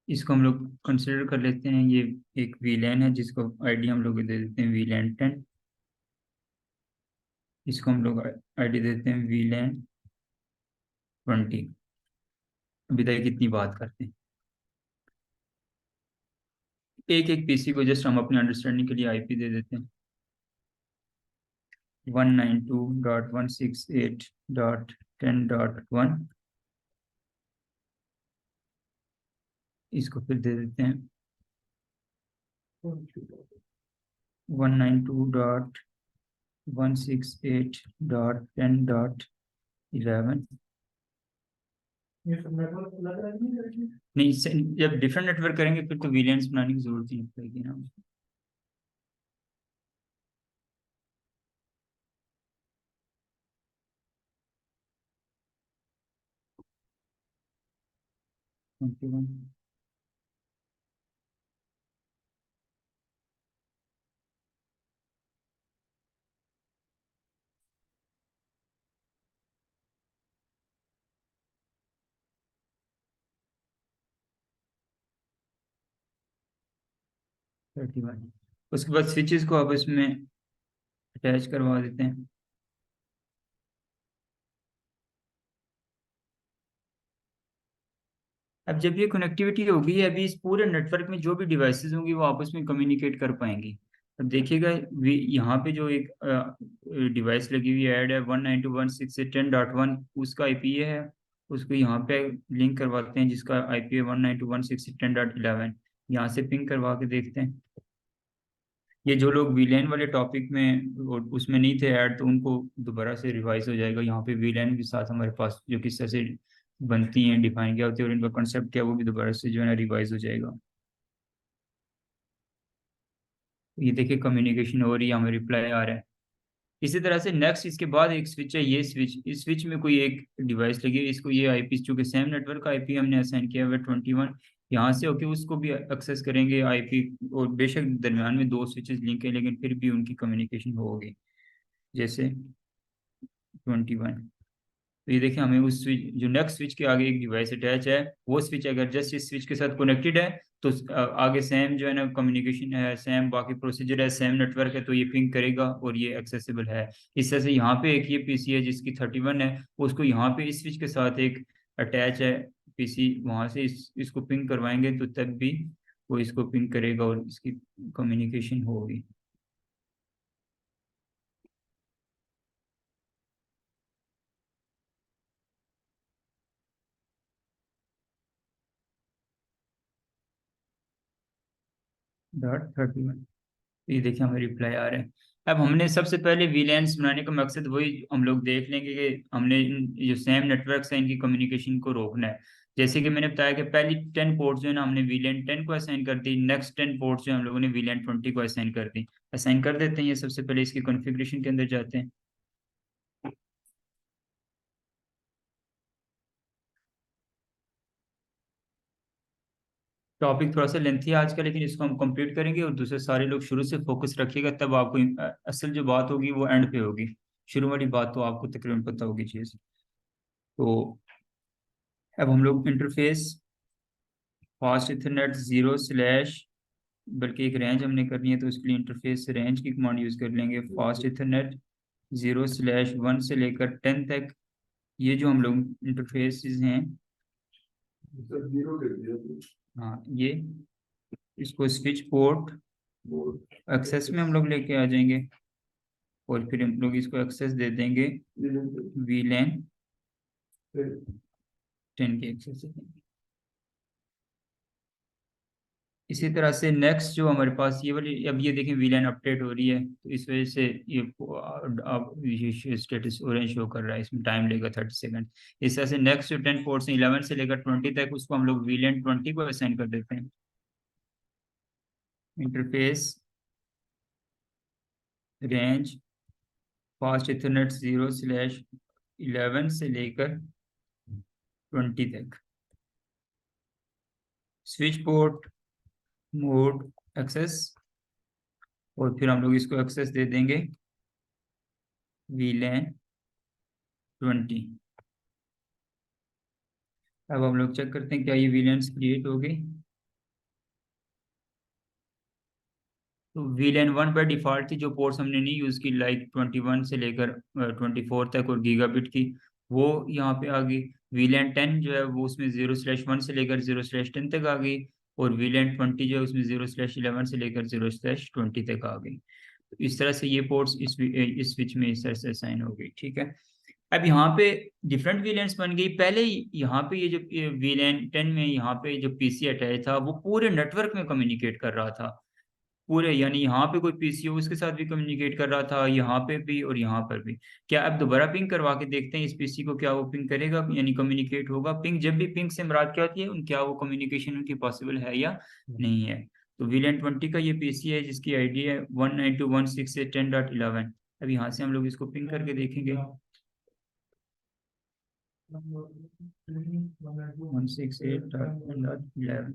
इसको हम लोग कंसिडर कर लेते हैं, ये एक वीलैन है जिसको आईडी हम लोग दे देते हैं वीलैन 10। इसको हम लोग आईडी देते हैं वीलैन 20। अभी तक कितनी बात करते हैं, एक एक पीसी को जस्ट हम अपने अंडरस्टैंडिंग के लिए आईपी दे देते हैं 192.168.10.1। इसको फिर दे देते हैं 192.168.10.11। नहीं जब डिफरेंट नेटवर्क करेंगे फिर तो वीलैंस बनाने की जरूरत ही नहीं पड़ेगी ना। 21। 31। उसके बाद स्विचेस को अब इसमें अटैच करवा देते हैं। अब जब ये कनेक्टिविटी होगी, अभी इस पूरे नेटवर्क में जो भी डिवाइसेस होंगी वो आपस में कम्युनिकेट कर पाएंगी। अब देखिएगा यहाँ पे जो एक डिवाइस लगी हुई ऐड है 192.168.10.1, उसका आईपी ये है। उसको यहाँ पे लिंक करवाते हैं जिसका आईपी है 192.168.10.11। यहाँ से पिंग करवा के देखते हैं। ये जो लोग वीलैन वाले टॉपिक में उसमें नहीं थे ऐड, तो उनको दोबारा से रिवाइज हो जाएगा। यहाँ पे वीलैन के साथ हमारे पास जो किस तरह से बनती हैं, डिफाइन क्या होती है और इनका कॉन्सेप्ट क्या है, वो भी दोबारा से जो है ना रिवाइज हो जाएगा। ये देखिए कम्युनिकेशन हो रही है, हमें रिप्लाई आ रहा है। इसी तरह से नेक्स्ट इसके बाद एक स्विच है, ये स्विच, इस स्विच में कोई एक डिवाइस लगी है, इसको ये आईपी चूंकि सेम नेटवर्क का आईपी हमने असाइन किया हुआ है 21, यहाँ से होके उसको भी एक्सेस करेंगे आईपी। और बेशक दरमियान में दो स्विचेस लिंक है लेकिन फिर भी उनकी कम्युनिकेशन होगी। जैसे 21, तो ये देखिए हमें उस स्विच जो नेक्स्ट स्विच के आगे एक डिवाइस अटैच है, वो स्विच अगर जस्ट इस स्विच के साथ कनेक्टेड है तो आगे सेम जो है ना कम्युनिकेशन है, सेम बाकी प्रोसीजर है, सेम नेटवर्क है, तो ये पिंग करेगा और ये एक्सेसिबल है। इस तरह से यहाँ पे एक ये पीसी है जिसकी 31 है, उसको यहाँ पे इस स्विच के साथ एक अटैच है पीसी, वहां से इसको पिंग करवाएंगे तो तब भी वो इसको पिंग करेगा और इसकी कम्युनिकेशन होगी। .31, ये देखिए हमें रिप्लाई आ रहा है। अब हमने सबसे पहले वीलैंस बनाने का मकसद वही हम लोग देख लेंगे कि हमने जो सेम नेटवर्क्स हैं इनकी कम्युनिकेशन को रोकना है। जैसे कि मैंने बताया कि पहली 10 पोर्ट्स जो है ना हमने वीलैन 10 को असाइन कर दी, नेक्स्ट 10 पोर्ट्स जो हम लोगों ने वीलैन 20 को असाइन कर दी। असाइन कर देते हैं, ये सबसे पहले इसकी कॉन्फ़िगरेशन के अंदर जाते हैं। टॉपिक थोड़ा सा लेंथी है आज का, लेकिन इसको हम कंप्लीट करेंगे और दूसरे सारे लोग शुरू से फोकस रखिएगा, तब आपको असल जो बात होगी वो एंड पे होगी। शुरू वाली बात तो आपको तकरीबन पता होगी चीज़। तो अब हम लोग interface fast Ethernet zero slash, बल्कि एक रेंज हमने करनी है तो उसके लिए इंटरफेस रेंज की कमांड यूज कर लेंगे, फास्ट इथरनेट 0/1 से लेकर 10 तक। ये जो हम लोग इंटरफेसेस हैं, हाँ ये, इसको स्विच पोर्ट एक्सेस में हम लोग लेके आ जाएंगे और फिर हम लोग इसको एक्सेस दे देंगे वीलैन 10 के एक्सेस दे देंगे। इसी तरह से नेक्स्ट जो हमारे पास ये वाली, अब ये देखें वीलैन अपडेट हो रही है तो इस वजह से ये अब ये स्टेटस ऑरेंज शो कर रहा है, इसमें टाइम लेगा 30 सेकंड। इस तरह से नेक्स्ट जो 10 पोर्ट्स हैं 11 से लेकर 20 तक, उसको हम लोग वीलैन 20 को असाइन कर देते हैं। इंटरफेस रेंज फास्ट इथरनेट 0/11 से लेकर 20 तक, स्विच पोर्ट मोड एक्सेस, और फिर हम लोग इसको एक्सेस दे देंगे वीलैन 20। अब हम लोग चेक करते हैं क्या ये वीलैंस क्रिएट हो गई। तो VLAN 1 बाय डिफॉल्ट थी, जो पोर्ट्स हमने नहीं यूज़ की, लाइक 21 से लेकर 24 तक और गीगाबिट की, वो यहाँ पे आ गई। VLAN 10 जो है वो उसमें 0/1 से लेकर 0/10 तक आ गई, और VLAN 20 जो है उसमें 0/11 से लेकर 0/20 तक आ गई। तो इस तरह से ये पोर्ट्स इस स्विच में इस तरह से असाइन हो गई, ठीक है। अब यहाँ पे डिफरेंट वीलैंस बन गई। पहले यहाँ पे ये जो VLAN 10 में यहाँ पे जो पीसी अटैच था वो पूरे नेटवर्क में कम्युनिकेट कर रहा था, पूरे, यानी यहाँ पे कोई पीसी हो उसके साथ भी कम्युनिकेट कर रहा था, यहाँ पे भी और यहाँ पर भी। क्या अब दोबारा पिंग करवा के देखते हैं इस पीसी को, क्या वो पिंग करेगा, यानी कम्युनिकेट होगा। पिंग, जब भी पिंग से मुराद क्या होती है, क्या वो कम्युनिकेशन उनकी पॉसिबल है या नहीं है। तो VLAN 20 का ये पीसी है जिसकी आईडी है 192.168.10.11। अब यहाँ से हम लोग इसको पिंग करके देखेंगे। 168.10.11।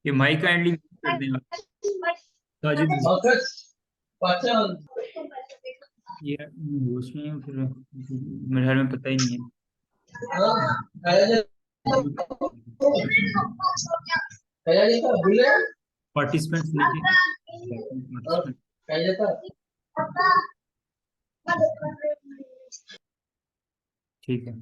ये माइक काइंडली कर दें आप, साजिद। ये होश नहीं है फिर, मेरे ख्याल में पता ही नहीं है। पार्टिसिपेंट्स नीचे, ठीक है।